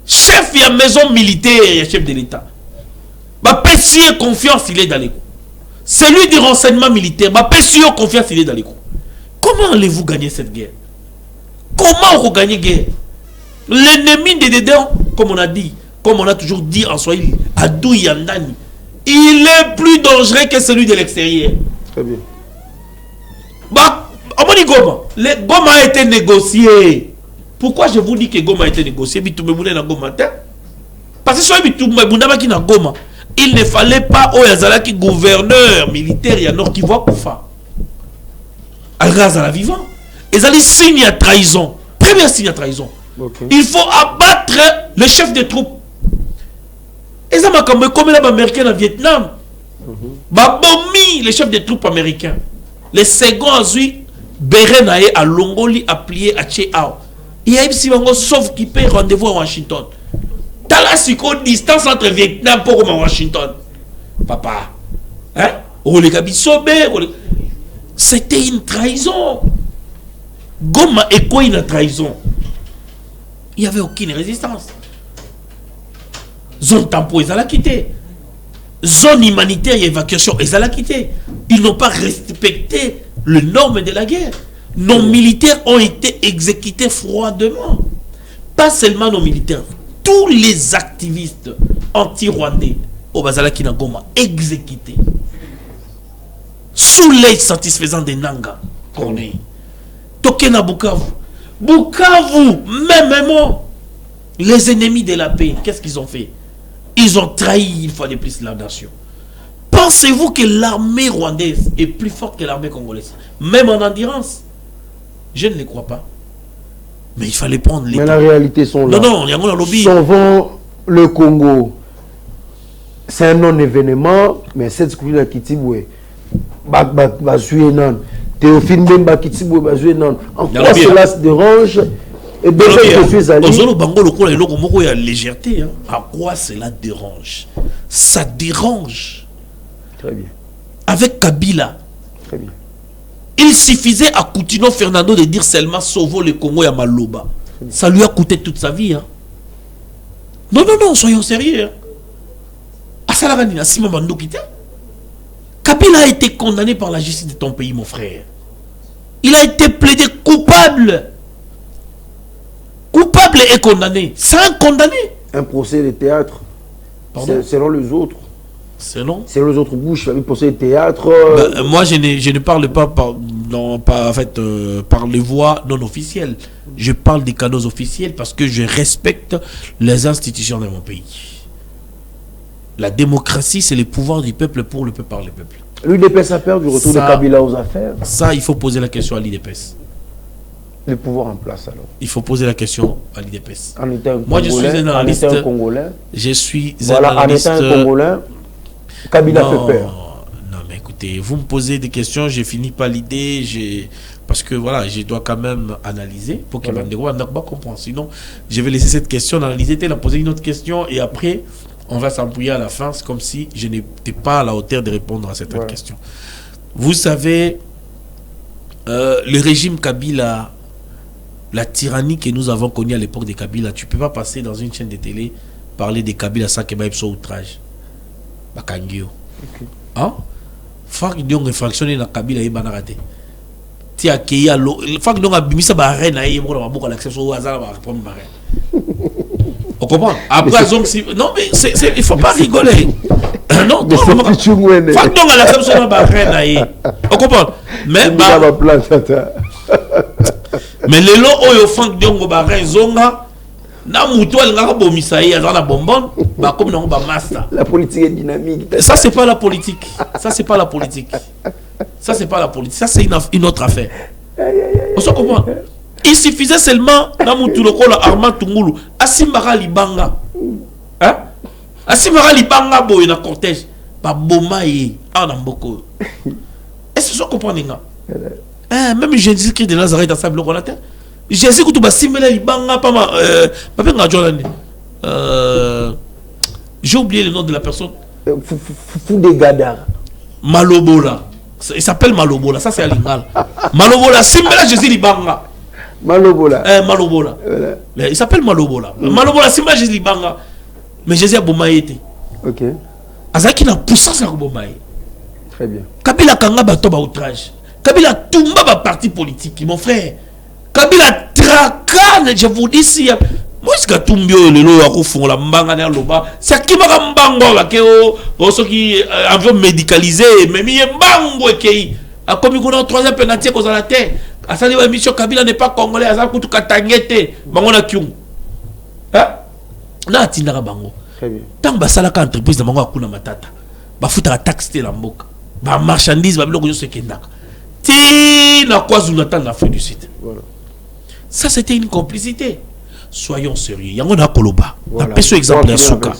Chef, il y a maison militaire, il y a chef de l'État. Pessier confiance, il est dans les coups. Celui du renseignement militaire, Pessier confiance, il est dans les coups. Comment allez-vous gagner cette guerre? Comment vous gagnez guerre? L'ennemi des dédans, comme on a dit, comme on a toujours dit en Swahili, Adou Yandani, il est plus dangereux que celui de l'extérieur. Très bien. Goma a été négocié. Pourquoi je vous dis que Goma a été négocié? Parce que il ne fallait pas Oyazalaki gouverneur militaire et Nord Kivu Koufa. Al-Ghazala vivant. Ils allaient signer à trahison. Premier signe à trahison. Okay. Il faut abattre le chef des troupes. Ils ont comme les Américains en Vietnam. Babomi, les chefs des troupes américains. Les seconds ensuite, Berenaye à Longoli a plié à Tchéao. Il y a eu sauf qui paye rendez-vous à Washington. T'as la distance entre Vietnam et Washington. Papa. Hein? C'était une trahison. Goma et quoi une trahison? Il n'y avait aucune résistance. Zone tampon, ils allaient quitter. Zone humanitaire et évacuation, ils allaient quitter. Ils n'ont pas respecté les normes de la guerre. Nos militaires ont été exécutés froidement. Pas seulement nos militaires. Tous les activistes anti-rwandais au Bazalaki Nagoma exécutés. Sous l'œil satisfaisant des Nanga. Tokena Bukavu. Bukavu, même les ennemis de la paix, qu'est-ce qu'ils ont fait? Ils ont trahi une fois de plus la nation. Pensez-vous que l'armée rwandaise est plus forte que l'armée congolaise? Même en endurance? Je ne le crois pas. Mais il fallait prendre les... Mais la réalité sont là. Non, il y a un lobby. Sauvons le Congo. C'est un non-événement, mais cette coulée de Kitiboué, Théophile Mbemba Kitiboué, en quoi cela se dérange? Et déjà, je suis allé. Il y a légèreté. À quoi cela dérange? Ça dérange. Très bien. Avec Kabila. Très bien. Il suffisait à Coutinho Fernando de dire seulement sauvons le Congo et à Maloba. Ça lui a coûté toute sa vie. Non, soyons sérieux. Kabila a été condamné par la justice de ton pays, mon frère. Il a été plaidé coupable. Coupable et condamné. Sans condamné. Un procès de théâtre. Selon les autres. Selon les autres bouches, un procès de théâtre. Moi, je ne parle pas par les voies non officielles. Je parle des canaux officiels parce que je respecte les institutions de mon pays. La démocratie, c'est le pouvoir du peuple pour le peuple par le peuple. L'UDPS a peur du retour de Kabila aux affaires. Ça, il faut poser la question à l'UDPS. Le pouvoir en place alors. Il faut poser la question à l'UDPS. Moi, je suis un analyste. Congolais. Je suis un analyste. En étant un Congolais, Kabila fait peur. Non, mais écoutez, vous me posez des questions, j'ai fini par l'idée, parce que voilà, je dois quand même analyser pour qu'il m'en pas comprendre. Sinon, je vais laisser cette question analyser, la poser une autre question et après, on va s'embrouiller à la fin. C'est comme si je n'étais pas à la hauteur de répondre à cette question. Vous savez, le régime Kabila, la tyrannie que nous avons connue à l'époque de Kabila, tu ne peux pas passer dans une chaîne de télé parler de Kabila sans qu'il y ait un outrage. Bakangio. Hein? Fak donc fractionné dans Kabila et Banarate. Tia Keya lo. Fak donc a bimisa ba reine na yemo na beaucoup l'accès au hasard ba répondre ba reine. On comprend? Après donc non mais il faut pas rigoler. Non, fak donc a l'accès au ba reine na yé. On comprend? Mais mais les lots oyo fak donc ba reine zonga Na muto alingaka bomisaï azana bonbonne, bah comme non ba master. La politique est dynamique. Ça c'est pas la politique. Ça c'est pas la politique. Ça c'est pas la politique. Ça c'est une autre affaire. On se comprend. Il suffisait seulement na mutu lokola Armand Tungulu asimbaka libanga. Hein? Asimbaka libanga boy na cortège. Ba boma yi ana mboko. Est-ce que vous comprenez nga? Même Jésus-Christ de Nazareth dans sa bloc la terre. Jésus que tu vas simuler libanga pas ma papa nga Jordan. J'ai oublié le nom de la personne. Fou des gadar. Malobola. Il s'appelle Malobola, ça c'est à Lingala. Malobola simuler Jésus libanga. Malobola. Malobola. Voilà. Il s'appelle Malobola. Malobola simuler Jésus libanga. Mais Jésus a bomaïté. OK. Azaki na puissance à bomaï. Très bien. Kabila kanga ba toba outrage. Kabila tumba ba parti politique, mon frère. Kabila trakane, je vous dis si moi je katumbio lelo ya kofungola mbanga na loba. C'est qui maka mbango ba keo oso ki avion médicalisé mais mi mbango ekei. A komi kona troisième penalty ko za la terre. Asali wa mission Kabila n'est pas congolais, asali kutu katangete bango na kyung. Hein? Na tinda bango. Très bien. Tant ba sala ka entreprise na bango akuna matata. Ba futa la taxe te la mboka. Ba marchandise ba biloko yo sekendaka. Ti na KwaZulu Natal l'Afrique du Sud. Voilà. Ça c'était une complicité. Soyons sérieux. Yango na koloba. Na peso exemple ya suka.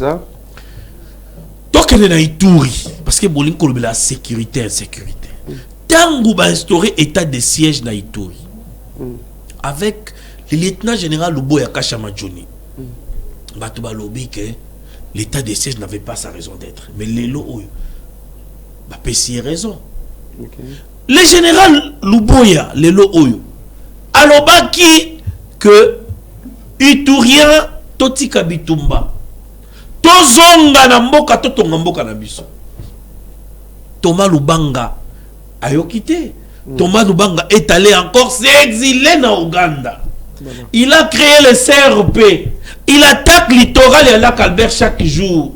Donc elle est na Ituri parce que boling koloba la sécurité insécurité. Tango ba instaurer état de siège na Ituri. Avec le lieutenant général Luboya Kashama Johnny. Bato ba lobby que l'état de siège n'avait pas sa raison d'être. Mais lelo oyo ba pesi raison. Okay. Le général Luboya, lelo oyo, alobaki que Iturien totika bitumba, tozonga na mboka totonga mboka na biso. Thomas Lubanga a quitté. Thomas Lubanga est allé encore s'exiler na Ouganda. Il a créé le CRP. Il attaque littoral et lac Albert chaque jour.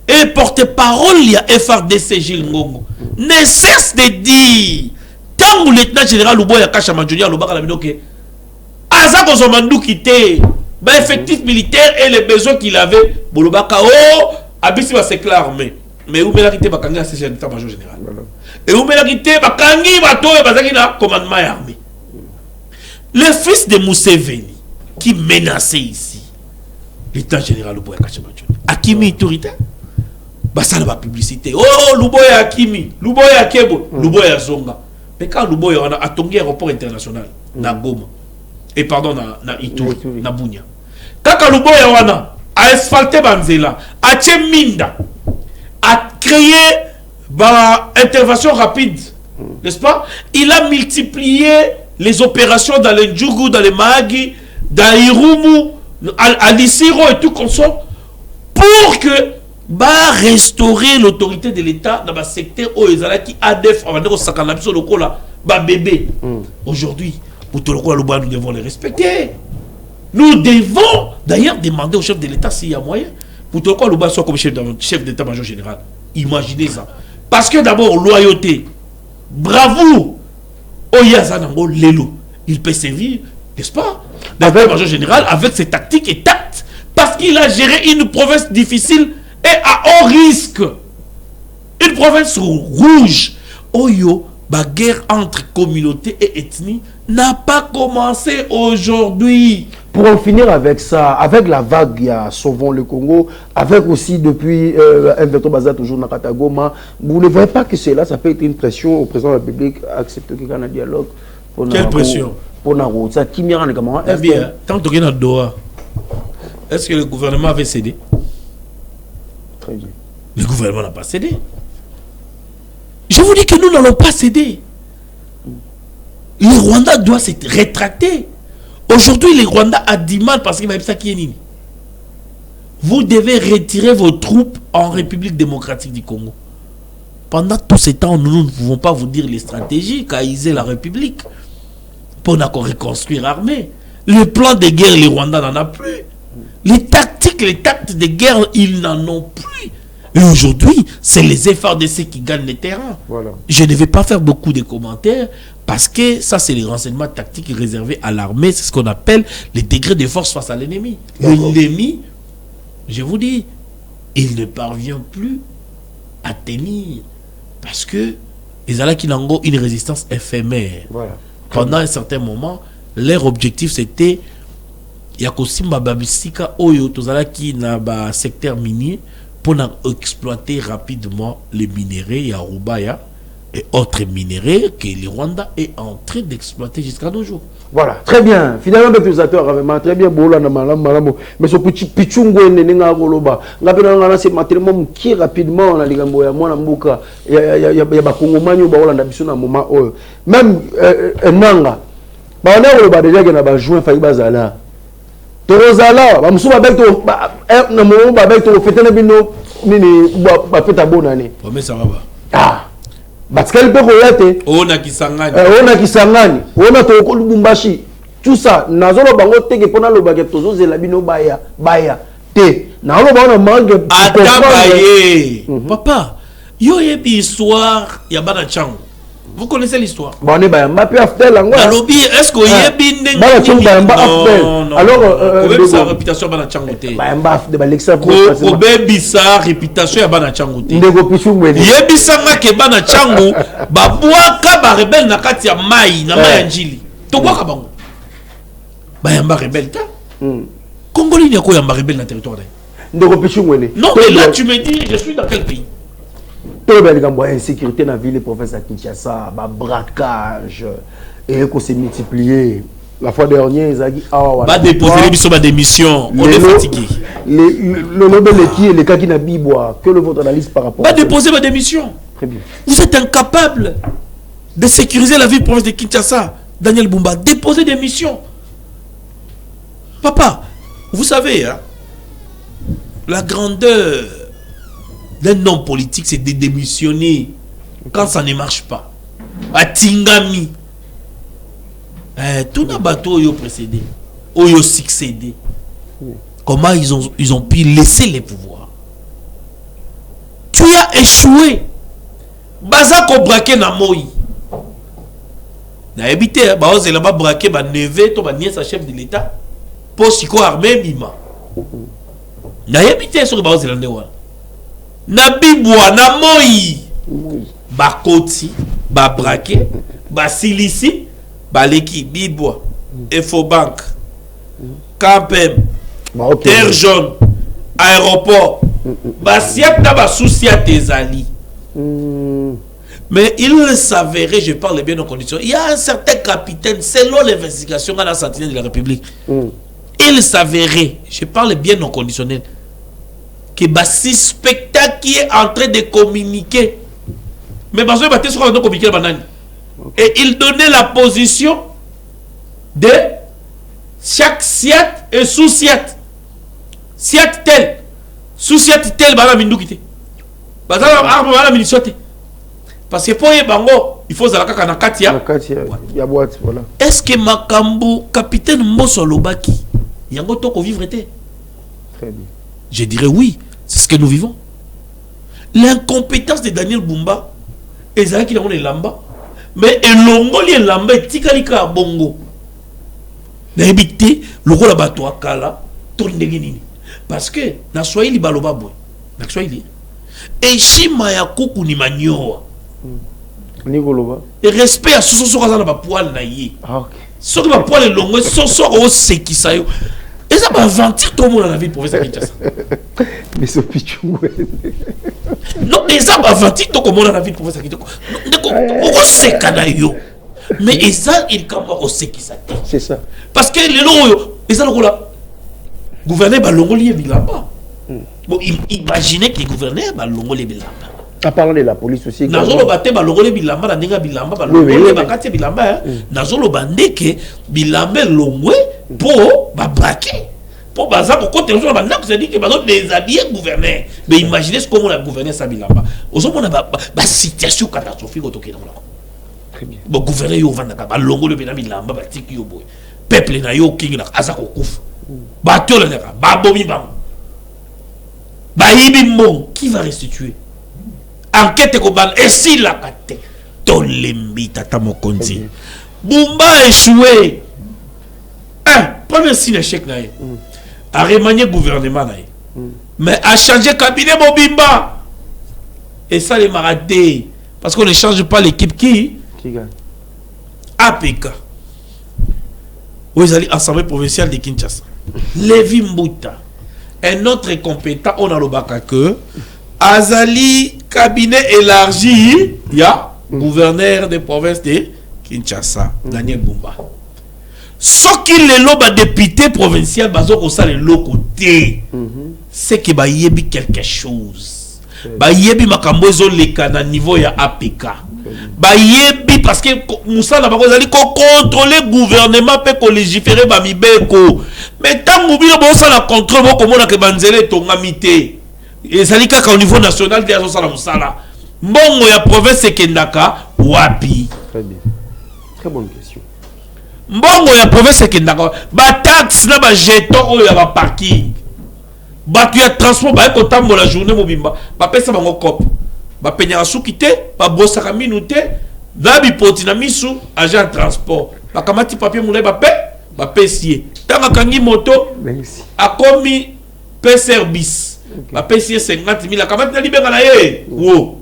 Et porte-parole, il y a FRDC Gilles Ngongo. Ne cesse de dire, tant que le lieutenant général Luboya Kashama Junior Lubaka la que Azako Zomandou quitté, effectif militaire et les besoins qu'il avait, Bolobaka, oh, Abissi va s'éclaire armé. Mais où m'a quitté Bakangi à ce état-major général. Et où m'a quitté Bakangi, Bato et Bazakina, commandement armé. Le fils de Museveni, qui menaçait ici, l'état général Luboya Kashama Junior, Akimi autorité. Basala ba publicité. Oh, Luboya Akimi, Luboya Kebo, Luboya Zonga. Mais quand Luboya on a atongi aéroport international na Goma. Et pardon na Ituri, na Bunia. Quand Luboya wana a asphalté Banzela, a tché minda, a créé ba intervention rapide. N'est-ce pas? Il a multiplié les opérations dans les Djougou, dans les Mahagi, dans Irumu, à l'Issiro et tout comme ça pour que restaurer l'autorité de l'État dans le secteur où ils allaient qui ADF bébé. Aujourd'hui, nous devons les respecter. Nous devons d'ailleurs demander au chef de l'État s'il y a moyen pour que le soit comme chef d'état-major général. Imaginez ça. Parce que d'abord, loyauté, bravoure, Oyazanango Lelo, il peut servir, n'est-ce pas, d'état-major général avec ses tactiques et tacts, parce qu'il a géré une province difficile et à haut risque. Une province rouge. Oyo, la guerre entre communauté et ethnie n'a pas commencé aujourd'hui. Pour en finir avec ça, avec la vague, il y a Sauvons le Congo, avec aussi depuis Inverto Baza, toujours dans Katagoma, vous ne voyez pas que cela, ça peut être une pression au président de la République accepter qu'il y ait un dialogue. Quelle pression? Pour Naro, ça qui m'y rend comment? Tant que tu es Doha, est-ce que le gouvernement avait cédé? Très bien. Le gouvernement n'a pas cédé. Je vous dis que nous n'allons pas céder. Le Rwanda doit se rétracter. Aujourd'hui, le Rwanda a du mal parce qu'il m'a dit ça qui est nini. Vous devez retirer vos troupes en République démocratique du Congo. Pendant tout ce temps, nous ne pouvons pas vous dire les stratégies qu'a usé la République pour reconstruire l'armée. Le plan de guerre, le Rwanda n'en a plus. Les tactiques, les tactes de guerre, ils n'en ont plus. Et aujourd'hui, c'est les FARDC qui gagnent les terrains. Voilà. Je ne vais pas faire beaucoup de commentaires parce que ça, c'est les renseignements tactiques réservés à l'armée. C'est ce qu'on appelle les degrés de force face à l'ennemi. L'ennemi, je vous dis, il ne parvient plus à tenir parce que ils ont une résistance éphémère. Voilà. Pendant un certain moment, leur objectif c'était Yakosimba Babisika Oyo Tozalaki na ba secteur minier pour exploiter rapidement les minéraux Yarubaya et autres minéraux que le Rwanda est en train d'exploiter jusqu'à nos jours. Voilà, très bien. Finalement, l'utilisateur avait très bien boula na malam. Mais ce petit pichungo nenga goloba. Ngapena ngana c'est matériellement qui rapidement na ligambo ya mwana mbuka ya ba kongomanyo ba Holanda biso na moment oyo. Même nanga. Ba ona goloba déjà que na ba juin fayi bazala. Torozala ba musuba bec to na mo ba bec to fete na bino nini ba feta bonane. Mais ça va pas. Ah. Batikali pe koyate ona kisangani ona to ko Lubumbashi tout ça nazolo bango teke pona lo bague tozo zela bino baya te na lo ba na mangue atabaye papa yo yebi histoire ya bana chango. Vous connaissez l'histoire? Bon, on est bien. Ma after est-ce que yebi alors sa réputation bana chango te. Ba sa réputation ya bana chango te. Ndeko pichungu ni. Yebi sanga ke bana chango ba boaka ba rebelle na kati ya mai na mai njili. To boaka bango. Ba yamba rebelle ta. Congolais ni ko yamba rebelle na territoire. Ndeko pichungu ni. Non, mais là tu me dis je suis dans quel pays? Tout le monde a insécurité dans la ville, professeur Kinshasa, braquage, et qu'on s'est multiplié. La fois dernière, ils ont dit va déposer des missions. On est fatigué. Le Nobel qui est le cas qui n'a bibois. Que le votre analyse par rapport va déposer des missions. Très bien. Vous êtes incapable de sécuriser la ville province de Kinshasa. Daniel Bumba, déposez des missions. Papa, vous savez, hein, la grandeur d'un homme politique, c'est de démissionner quand ça ne marche pas. À Tingami. Tout les bateaux ont précédé, ont succédé. Comment ils ont pu laisser les pouvoirs? Tu as échoué. Bazako braqué na moi. Na habité, baoze là-bas braqué, ba neve, to ba nièce chef de l'État. Pour siko armé bima. Na habité sur baoze là ndewa. Na bibwa na moi ba koti ba braqué ba silisi ba leki bibwa Infobank Campem Terre Jaune aéroport ba siak na ba soucia tes alliés. Mais il s'avérait, je parle bien en conditions, il y a un certain capitaine selon l'investigation à la sentinelle de la République. Il s'avérait, je parle bien en conditionnel, que bah, suspecta qui est en train de communiquer. Mais parce que communiquer et il donnait la position de chaque siat et sous-siat. Siat tel, sous-siat tel, bah la mindou quitté. Bah la munition. Parce que pour y bango, il faut zalaka kana katia. Ya boîte, voilà. Est-ce que Makambo, capitaine Mosso Lobaki, yango toko vivre était? Très bien. Je dirais oui, c'est ce que nous vivons. L'incompétence de Daniel Bumba, et ça qui est lamba, mais elongo li lamba tikalika bongo. N'habité le rôle à bateau à Kala, tourne nini. Parce que na Swahili baloba boy, na Swahili. Et shima ya kuku ni manyoa. Nigoloba. Et respect à ce soir dans la poêle na yé. Ah ok. Ce que la poêle est longue, ce soir au seki ça yo. Et ça va mentir tout le monde dans la vie professeur Kinshasa. Mais ce pichou. Non, et ça va mentir tout le monde dans la vie professeur Kinshasa. On sait yo. Mais et ça il comme au seki ça. C'est ça. Parce que les lots et ça le là. Gouverner ba longo lié bilamba. Bon imaginez que les gouverneurs ba longo lié bilamba. En parlant de la police aussi. Nazolo bate ba longole bilamba na ndinga bilamba ba longole ba kati bilamba nazolo bandeke bilamba longwe po ba braquer po baza ko côté on ba ndako c'est dit que ba déshabiller gouverneur mais imaginez ce comment la gouverner ça bilamba ozo mona ba situation catastrophique otoke na molako. Très bien. Bon gouverneur yo vanda ba longole bilamba ba tiki yo boy peuple na yo king na azako kufa ba tolo na ba bomi ba Baïbimon, qui va restituer? Enquête Koban, et si la kate, Tolembi, Tata Mokonzi. Bumba a échoué. Premier signe échec, a remanié gouvernement, mais a changé cabinet Mobimba. Et ça, les maratés. Parce qu'on ne change pas l'équipe qui gagne. APK. Vous allez Assemblée provinciale de Kinshasa. Lévi Mbouta. Un autre compétent, on a le baka que Azali, cabinet élargi, il y a gouverneur des provinces de Kinshasa, Daniel Bumba. Ce qu'il est là, député provincial, le côté, c'est qu'il y a quelque chose. Bayebi makambozo leka na niveau ya APK. Bayebi parce que Moussa na bakozali ko contrôler gouvernement pe ko légiférer ba mibeko. Mais tant mobile bo ça la contrôle bo komona ke banzele tongamité. Et ça kaka au niveau national de la Moussala. Mbongo ya province Kendaka wapi. Très bien. Très bonne question. Mbongo ya province Kendaka ba taxe na ba jeton o ya ba parking. Tu as transport ba la journée mobimba ba pesa bango cop ba penya soukité ba bossaka minuté va bipoti na misu agent transport ba kamati papier moulay ba pesier tanga kangi moto a commis pe service ba pesier 50 000 kamati na libenga na ye wo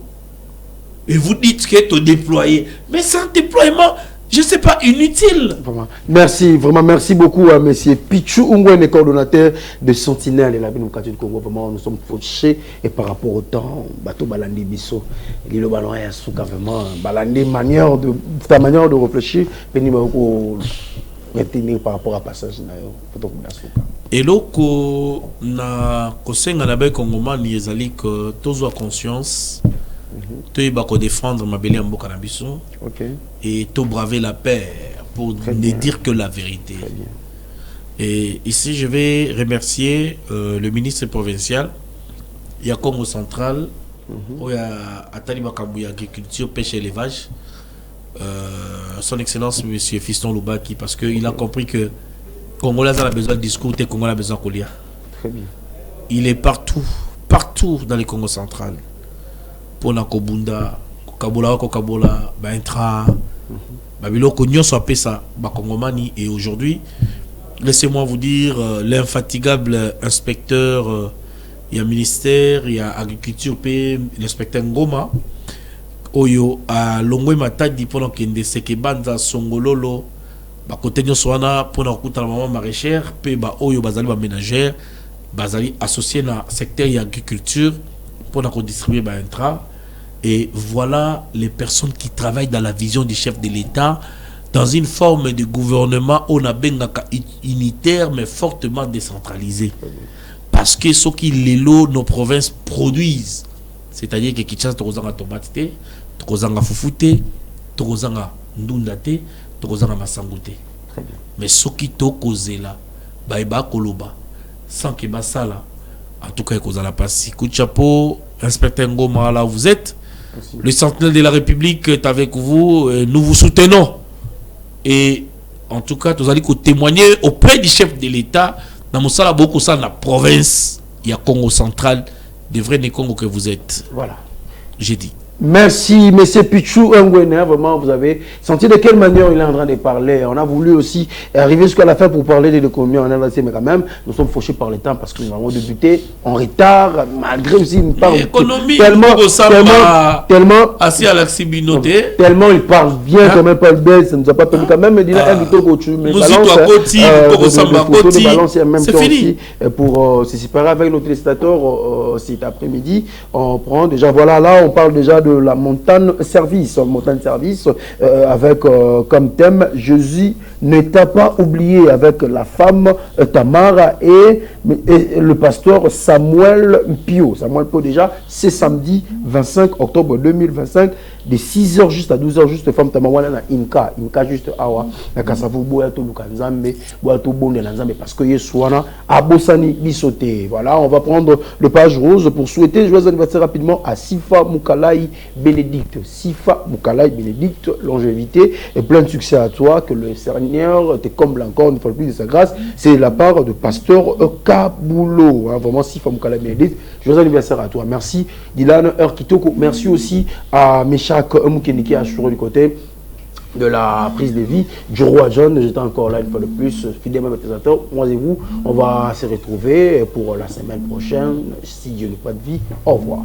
et vous dites que tu déployer mais sans déploiement je sais pas, inutile. Vraiment. Merci, vraiment, merci beaucoup à monsieur Pichou Ungwene, coordonnateur de Sentinelle et la Bénoukatou du Congo. Vraiment, nous sommes fauchés et par rapport au temps, bateau balandi biso, l'île ballon est souka vraiment, balandi manière de, ta manière de réfléchir, venez retenir par rapport à passage na et loko na kosenga na be Congomani ezali que tozo conscience. Tu vas défendre ma belle ambo cannabiso et tu braver la paix pour ne dire que la vérité. Et ici, je vais remercier le ministre provincial, il y a Congo Central, il y a Atali Bakambouya Agriculture, Pêche et Élevage, son Excellence M. Fiston Loubaki, parce qu'il a compris que Congolais a besoin de discours, et Congolais a besoin de colia. Il est partout, partout dans le Congo Central. Pour la Kobunda, Kokabola, Intra, Babiloko, Nyoso appelle ça, Bakongomani. Et aujourd'hui, laissez-moi vous dire, l'infatigable inspecteur, il y a ministère, il y a agriculture, l'inspecteur Ngoma, Oyo, à Longwe Matadi, pendant qu'il y a des Banza, Songololo, Bakote Nyosoana, pendant que la maman maraîchère, Oyo, Bazali, ménagère, Bazali, associé dans le secteur de l'agriculture, pendant qu'on distribue Intra. Et voilà les personnes qui travaillent dans la vision du chef de l'État dans une forme de gouvernement on a bengaka unitaire mais fortement décentralisé. Parce que ce qui les lots nos provinces produisent, c'est-à-dire que Kinshasa tokozanga tomate, tokozanga fufute, tokozanga ndundate, tokozanga masangote. Mais ce qui tokozela baïba koloba sans que basala en tout cas kozala passi. Coup de chapeau, inspecteur Ngoma, là où vous êtes. Merci. Le Sentinelle de la République est avec vous, nous vous soutenons. Et en tout cas, vous allez témoigner auprès du chef de l'État dans la province, il y a Congo central, de vrais Congo que vous êtes. Voilà. J'ai dit. Merci, M. Pichou Ngwene. Vraiment, vous avez senti de quelle manière il est en train de parler. On a voulu aussi arriver jusqu'à la fin pour parler de l'économie en RDC, mais quand même, nous sommes fauchés par le temps parce que nous avons débuté en retard, malgré aussi une part tellement il parle bien, quand même pas le bel, ça ne nous a pas permis quand même de dire un plutôt coach, mais balance en même temps aussi pour se séparer avec nos téléspectateurs cet après-midi. On prend déjà, voilà, là, on parle déjà de la montagne service avec comme thème Jésus ne t'a pas oublié, avec la femme Tamara et le pasteur Samuel Pio. Samuel Pio déjà, c'est samedi 25 octobre 2025 de 6h juste à 12h, juste femme tamawana na Inka juste awa, na kasavu boya to lukanzambe, boya to bonde lanzambe, parce que Yesouana a bossani bisoté. Voilà, on va prendre le page rose pour souhaiter joyeux anniversaire rapidement à Sifa Moukalai Bénédicte. Sifa Moukalai Bénédicte, longévité et plein de succès à toi, que le Seigneur te comble encore une fois plus de sa grâce. C'est la part de pasteur Kaboulot, hein, vraiment Sifa Moukalai Bénédicte, joyeux anniversaire à toi. Merci Dylan Kitoko, merci aussi à Meshak Moukeniki Ashuro du côté de la prise de vie du roi John. J'étais encore là une fois de plus, fidèlement utilisateur. Moi et vous, on va se retrouver pour la semaine prochaine, si Dieu n'a pas de vie. Au revoir.